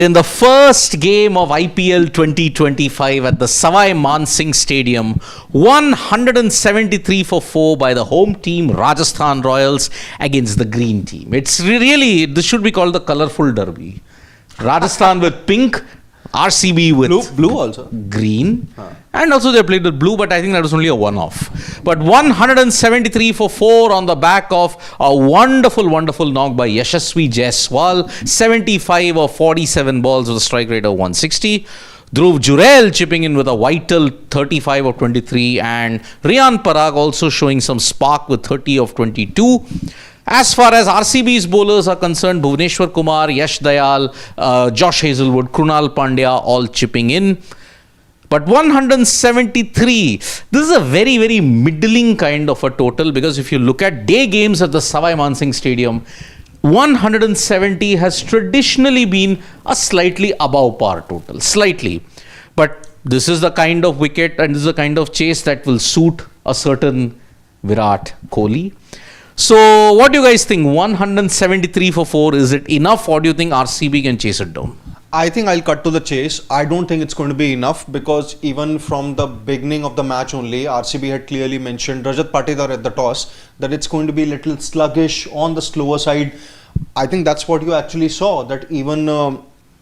In the first game of IPL 2025 at the Savai Man Singh Stadium, 173 for 4 by the home team Rajasthan Royals against the green team. It's really, this should be called the colourful derby. Rajasthan with pink, RCB with blue also green, and also they played with blue, but I think that was only a one-off. But 173 for 4 on the back of a wonderful knock by Yashasvi Jaiswal, 75 of 47 balls with a strike rate of 160. Dhruv Jurel chipping in with a vital 35 of 23, and Riyan Parag also showing some spark with 30 of 22. As far as RCB's bowlers are concerned, Bhuvneshwar Kumar, Yash Dayal, Josh Hazlewood, Krunal Pandya all chipping in. But 173, this is a very middling kind of a total, because if you look at day games at the Savai Man Singh Stadium, 170 has traditionally been a slightly above par total, slightly. But this is the kind of wicket and this is the kind of chase that will suit a certain Virat Kohli. So what do you guys think? 173 for 4, is it enough, or do you think RCB can chase it down? I think I'll cut to the chase. I don't think it's going to be enough, because even from the beginning of the match only, RCB had clearly mentioned, Rajat Patidar at the toss, that it's going to be a little sluggish on the slower side. I think that's what you actually saw, that even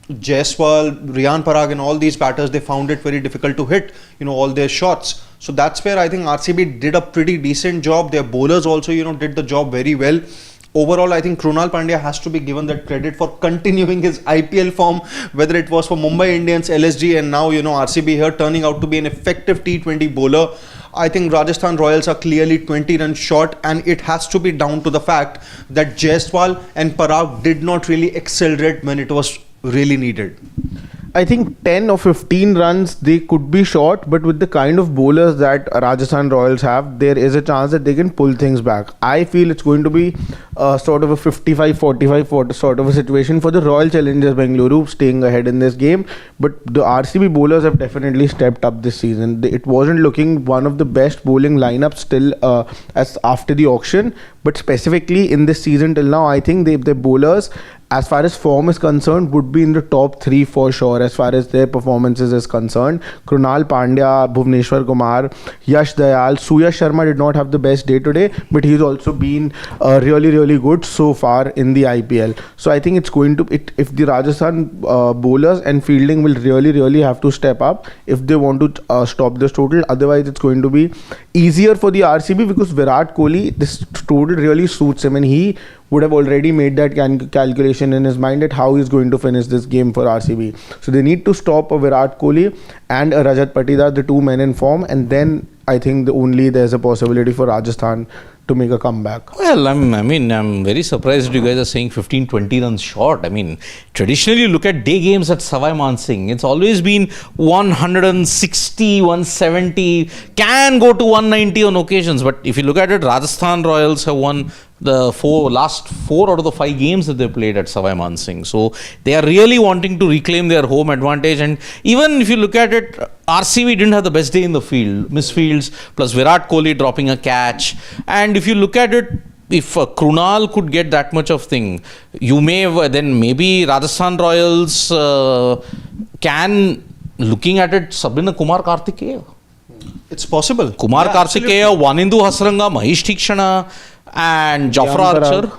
Jaiswal, Riyan Parag and all these batters, they found it very difficult to hit, all their shots. So that's where I think RCB did a pretty decent job. Their bowlers also, did the job very well. Overall, I think Krunal Pandya has to be given that credit for continuing his IPL form, whether it was for Mumbai Indians, LSG, and now, RCB here turning out to be an effective T20 bowler. I think Rajasthan Royals are clearly 20 runs short, and it has to be down to the fact that Jaiswal and Parag did not really accelerate when it was really needed. I think 10 or 15 runs they could be short, but with the kind of bowlers that Rajasthan Royals have, there is a chance that they can pull things back. I feel it's going to be sort of a 55-45 sort of a situation for the Royal Challengers Bengaluru staying ahead in this game. But the RCB bowlers have definitely stepped up this season. It wasn't looking one of the best bowling lineups still as after the auction, but specifically in this season till now, I think the bowlers, as far as form is concerned, would be in the top 3 for sure as far as their performances is concerned. Krunal Pandya, Bhuvneshwar Kumar, Yash Dayal, Surya Sharma did not have the best day today, but he's also been really good so far in the IPL. So I think it's going to, if the Rajasthan bowlers and fielding will really have to step up if they want to stop this total. Otherwise, it's going to be easier for the RCB, because Virat Kohli, this total really suits him, and he would have already made that calculation in his mind at how he's going to finish this game for RCB. So they need to stop a Virat Kohli and a Rajat Patidar, the two men in form, and then I think there's a possibility for Rajasthan to make a comeback. Well, I'm very surprised you guys are saying 15-20 runs short. Traditionally, look at day games at Savai Man Singh. It's always been 160, 170, can go to 190 on occasions. But if you look at it, Rajasthan Royals have won the last 4 out of the 5 games that they played at Savai Man Singh. So they are really wanting to reclaim their home advantage. And even if you look at it, RCB didn't have the best day in the field. Misfields, plus Virat Kohli dropping a catch. And if you look at it, if Krunal could get that much of thing, then maybe Rajasthan Royals can, looking at it, Sabina Kumar Karthikeya. It's possible. Kumar Karthikeya, Wanindu Hasranga, Mahesh Theekshana, and Jafra Archer.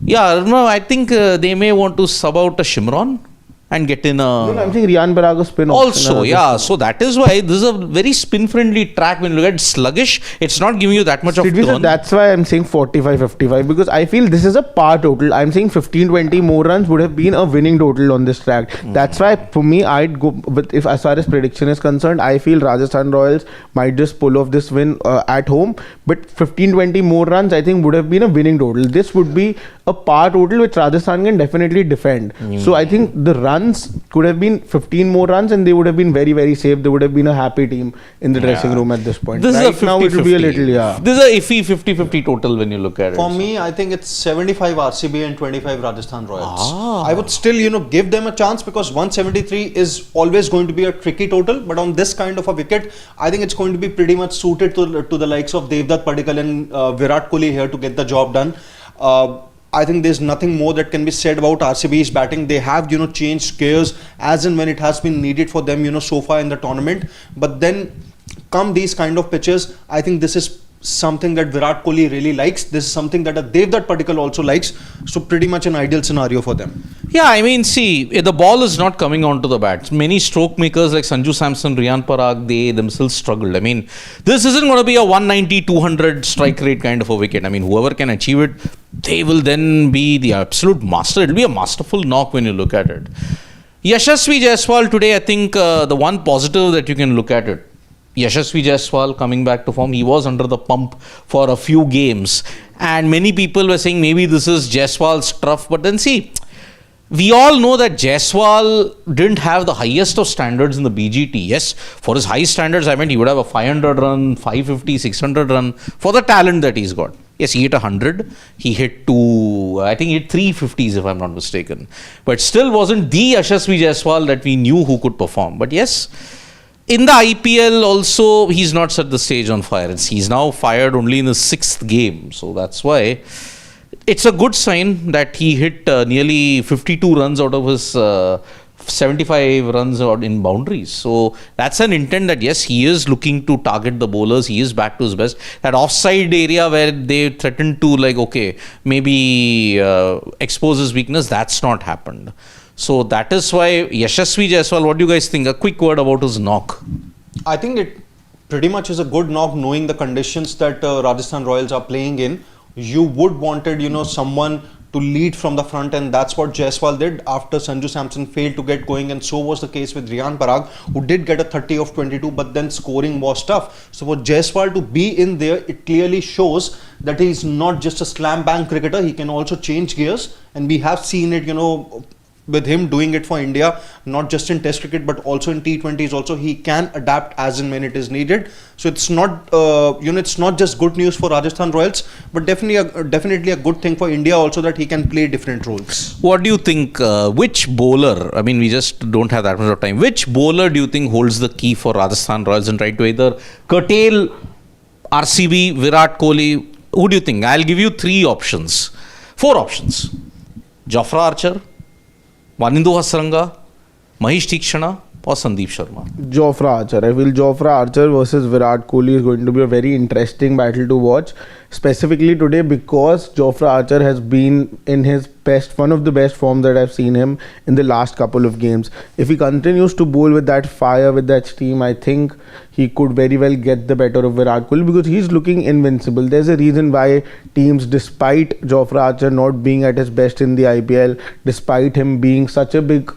Yeah, no, I think they may want to sub out a Shimron and get in a... No, I'm saying Riyan Parag spin also, yeah. So that is why this is a very spin-friendly track. When you look at sluggish, it's not giving you that much of turn. That's why I'm saying 45-55, because I feel this is a par total. I'm saying 15-20 more runs would have been a winning total on this track. That's why for me, I'd go with, if as far as prediction is concerned, I feel Rajasthan Royals might just pull off this win at home. But 15-20 more runs, I think, would have been a winning total. This would be a par total which Rajasthan can definitely defend. So I think the runs could have been 15 more runs, and they would have been very safe. They would have been a happy team in the dressing room at this point. This right is a 50-50. Now it will be a little, This is a iffy 50-50 total when you look at it. For me, I think it's 75 RCB and 25 Rajasthan Royals. I would still, give them a chance, because 173 is always going to be a tricky total. But on this kind of a wicket, I think it's going to be pretty much suited to the likes of Devdutt Padikkal and Virat Kohli here to get the job done. I think there's nothing more that can be said about RCB's batting. They have, changed gears as and when it has been needed for them, so far in the tournament. But then come these kind of pitches, I think this is something that Virat Kohli really likes. This is something that Devdutt Padikkal also likes. So pretty much an ideal scenario for them. Yeah, I mean, see, the ball is not coming onto the bat. Many stroke makers like Sanju Samson, Riyan Parag, they themselves struggled. I mean, this isn't going to be a 190, 200 strike rate kind of a wicket. I mean, whoever can achieve it, they will then be the absolute master. It will be a masterful knock when you look at it. Yashasvi Jaiswal today, I think the one positive that you can look at it, Yashasvi Jaiswal coming back to form. He was under the pump for a few games. And many people were saying maybe this is Jaiswal's trough. But then see, we all know that Jaiswal didn't have the highest of standards in the BGT. Yes, for his high standards, I meant he would have a 500 run, 550, 600 run for the talent that he's got. Yes, he hit 100. He hit I think he hit 350s if I'm not mistaken. But still wasn't the Yashasvi Jaiswal that we knew who could perform. But yes, in the IPL also, he's not set the stage on fire. He's now fired only in the 6th game. So that's why it's a good sign that he hit nearly 52 runs out of his 75 runs in boundaries. So that's an intent that yes, he is looking to target the bowlers. He is back to his best. That offside area where they threatened to maybe expose his weakness, that's not happened. So that is why Yashasvi Jaiswal, what do you guys think? A quick word about his knock. I think it pretty much is a good knock knowing the conditions that Rajasthan Royals are playing in. You would wanted, someone to lead from the front, and that's what Jaiswal did after Sanju Samson failed to get going, and so was the case with Riyan Parag, who did get a 30 of 22, but then scoring was tough. So for Jaiswal to be in there, it clearly shows that he's not just a slam bang cricketer, he can also change gears, and we have seen it, with him doing it for India, not just in Test cricket but also in T20s. Also, he can adapt as and when it is needed. So it's not, it's not just good news for Rajasthan Royals, but definitely a good thing for India also that he can play different roles. What do you think? Which bowler? I mean, we just don't have that much of time. Which bowler do you think holds the key for Rajasthan Royals and try to either curtail RCB, Virat Kohli? Who do you think? I'll give you 4 options. Jofra Archer, Wanindu Hasranga, Mahesh Theekshana or Sandeep Sharma? Jofra Archer. I feel Jofra Archer versus Virat Kohli is going to be a very interesting battle to watch, specifically today because Jofra Archer has been in his one of the best form that I've seen him in the last couple of games. If he continues to bowl with that fire, with that steam, I think he could very well get the better of Virat Kohli because he's looking invincible. There's a reason why teams, despite Jofra Archer not being at his best in the IPL, despite him being such a big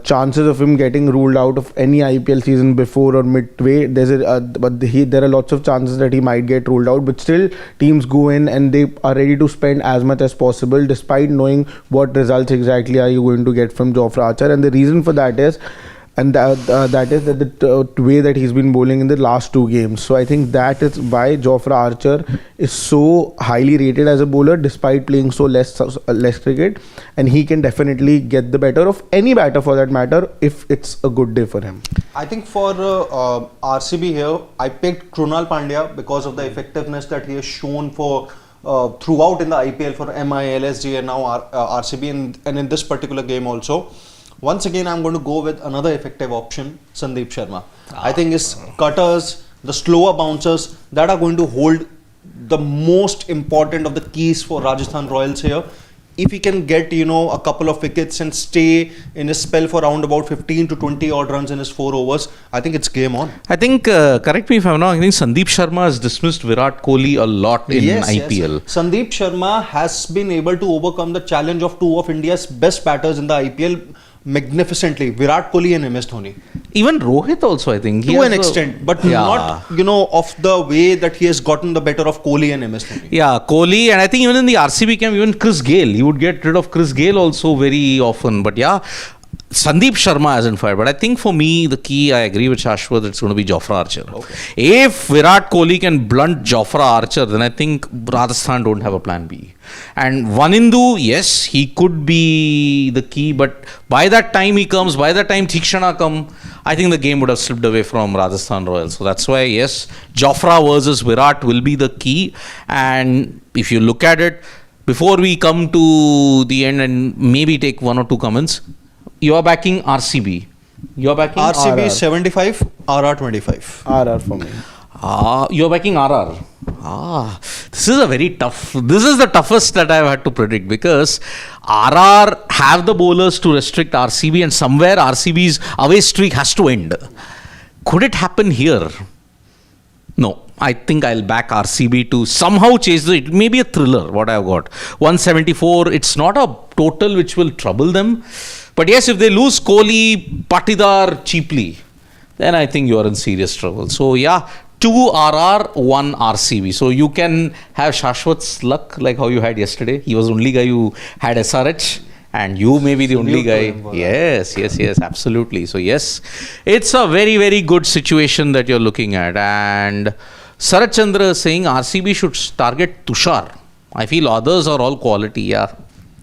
chances of him getting ruled out of any IPL season before or midway, there are lots of chances that he might get ruled out, but still teams go in and they are ready to spend as much as possible despite knowing what results exactly are you going to get from Jofra Archer. And the reason for that is the way that he's been bowling in the last 2 games. So I think that is why Jofra Archer is so highly rated as a bowler despite playing so less cricket, and he can definitely get the better of any batter for that matter if it's a good day for him. I think for RCB here, I picked Krunal Pandya because of the effectiveness that he has shown for throughout in the IPL for MI, LSG and now RCB and in this particular game also. Once again, I'm going to go with another effective option, Sandeep Sharma. I think his cutters, the slower bouncers, that are going to hold the most important of the keys for Rajasthan Royals here. If he can get, a couple of wickets and stay in his spell for around about 15 to 20 odd runs in his 4 overs, I think it's game on. I think, correct me if I'm wrong, I think Sandeep Sharma has dismissed Virat Kohli a lot in IPL. Yes. Sandeep Sharma has been able to overcome the challenge of 2 of India's best batters in the IPL magnificently, Virat Kohli and MS Dhoni. Even Rohit also, I think. To an extent, but not, of the way that he has gotten the better of Kohli and MS Dhoni. Yeah, Kohli, and I think even in the RCB camp, even Chris Gayle, he would get rid of Chris Gayle also very often. But yeah, Sandeep Sharma hasn't fired. But I think for me, the key, I agree with Shashwat, it's going to be Jofra Archer. Okay. If Virat Kohli can blunt Jofra Archer, then I think Rajasthan don't have a plan B. And Wanindu, yes, he could be the key, but by that time he comes, by the time Theekshana come, I think the game would have slipped away from Rajasthan Royals. So that's why, yes, Jofra versus Virat will be the key. And if you look at it, before we come to the end and maybe take one or two comments, you are backing RCB. You are backing RCB RR. 75, RR 25. RR for me. You're backing RR. This is a very tough. This is the toughest that I've had to predict because RR have the bowlers to restrict RCB, and somewhere RCB's away streak has to end. Could it happen here? No. I think I'll back RCB to somehow chase it. May be a thriller, what I've got. 174, it's not a total which will trouble them. But yes, if they lose Kohli, Patidar cheaply, then I think you are in serious trouble. So yeah, 2 RR, 1 RCB. So you can have Shashwat's luck like how you had yesterday. He was the only guy who had SRH. And you may be the only guy. Yes, absolutely. So yes, it's a very, very good situation that you're looking at. And Sarat Chandra is saying RCB should target Tushar. I feel others are all quality. Yeah,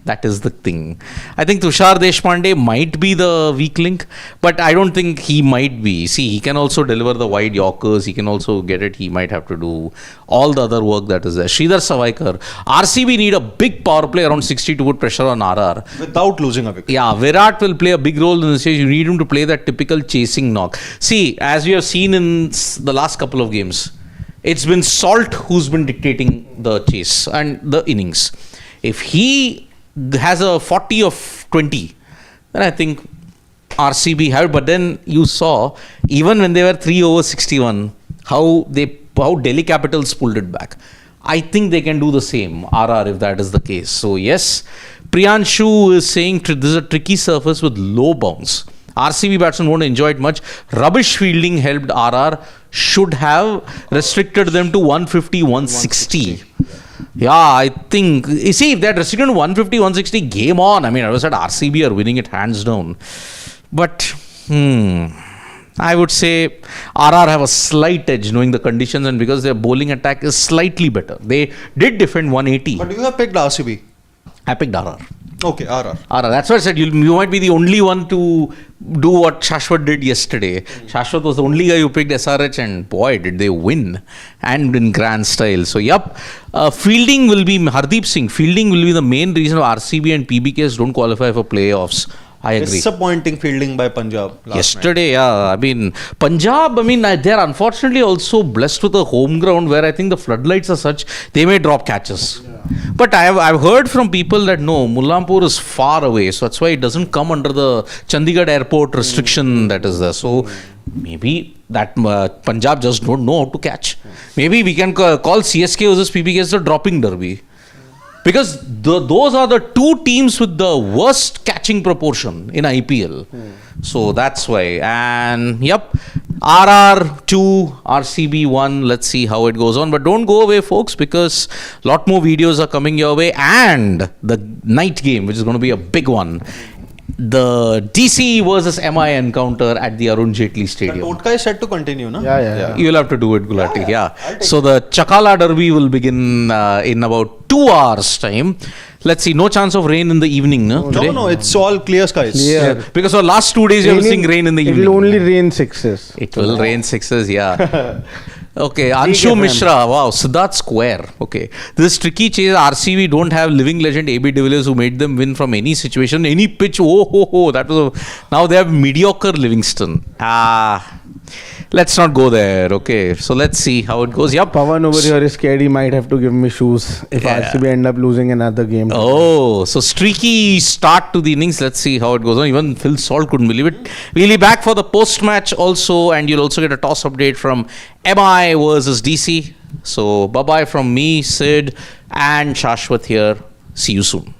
that is the thing. I think Tushar Deshpande might be the weak link, but I don't think he might be. See, he can also deliver the wide Yorkers. He can also get it. He might have to do all the other work that is there. Sridhar Savaikar. RCB need a big power play around 60 to put pressure on RR. Without losing a wicket. Yeah, Virat will play a big role in this stage. You need him to play that typical chasing knock. See, as we have seen in the last couple of games, it's been Salt who's been dictating the chase and the innings. If he has a 40 of 20, then I think RCB have. But then you saw, even when they were 3 over 61, how Delhi Capitals pulled it back. I think they can do the same, RR, if that is the case. So yes, Priyanshu is saying this is a tricky surface with low bounce. RCB batsmen won't enjoy it much. Rubbish fielding helped RR. Should have restricted them to 150, 160. Yeah, I think, you see, if they had restricted to 150, 160, game on. I mean, I was at RCB are winning it hands down. But, I would say RR have a slight edge knowing the conditions and because their bowling attack is slightly better. They did defend 180. But you have picked RCB. I picked RR. Okay, RR. That's why I said you might be the only one to do what Shashwat did yesterday. Shashwat was the only guy who picked SRH and boy did they win and in grand style. So fielding will be Hardeep Singh. Fielding will be the main reason why RCB and PBKs don't qualify for playoffs. I agree. Disappointing fielding by Punjab yesterday, yeah. I mean, Punjab, they're unfortunately also blessed with a home ground where I think the floodlights are such, they may drop catches. Yeah. But I've heard from people that no, Mullampur is far away. So that's why it doesn't come under the Chandigarh airport restriction that is there. So maybe that Punjab just don't know how to catch. Maybe we can call CSK versus PBK as the dropping derby. Because those are the two teams with the worst catching proportion in IPL. So that's why. And RR 2, RCB 1. Let's see how it goes on. But don't go away, folks, because a lot more videos are coming your way. And the night game, which is going to be a big one. The DC versus MI encounter at the Arun Jaitley Stadium. The Totka is set to continue, no? Yeah. You'll have to do it, Gulati. Yeah. So the Chakala Derby will begin in about 2 hours' time. Let's see. No chance of rain in the evening, no? No. It's all clear skies. Yeah. Because for the last 2 days, you're seeing rain in the evening. It will only rain sixes. It will rain sixes, yeah. Okay, Anshu Mishra. Wow, Siddharth Square. Okay. This tricky chase. RCB don't have living legend AB de Villiers who made them win from any situation, any pitch. That was now they have mediocre Livingston. Let's not go there. Okay. So let's see how it goes. Yep. Pawan over here is scared he might have to give me shoes if RCB end up losing another game. Oh, so streaky start to the innings. Let's see how it goes on. Even Phil Salt couldn't believe it. We'll be back for the post-match also, and you'll also get a toss update from MI versus DC. So bye-bye from me, Sid, and Shashwat here. See you soon.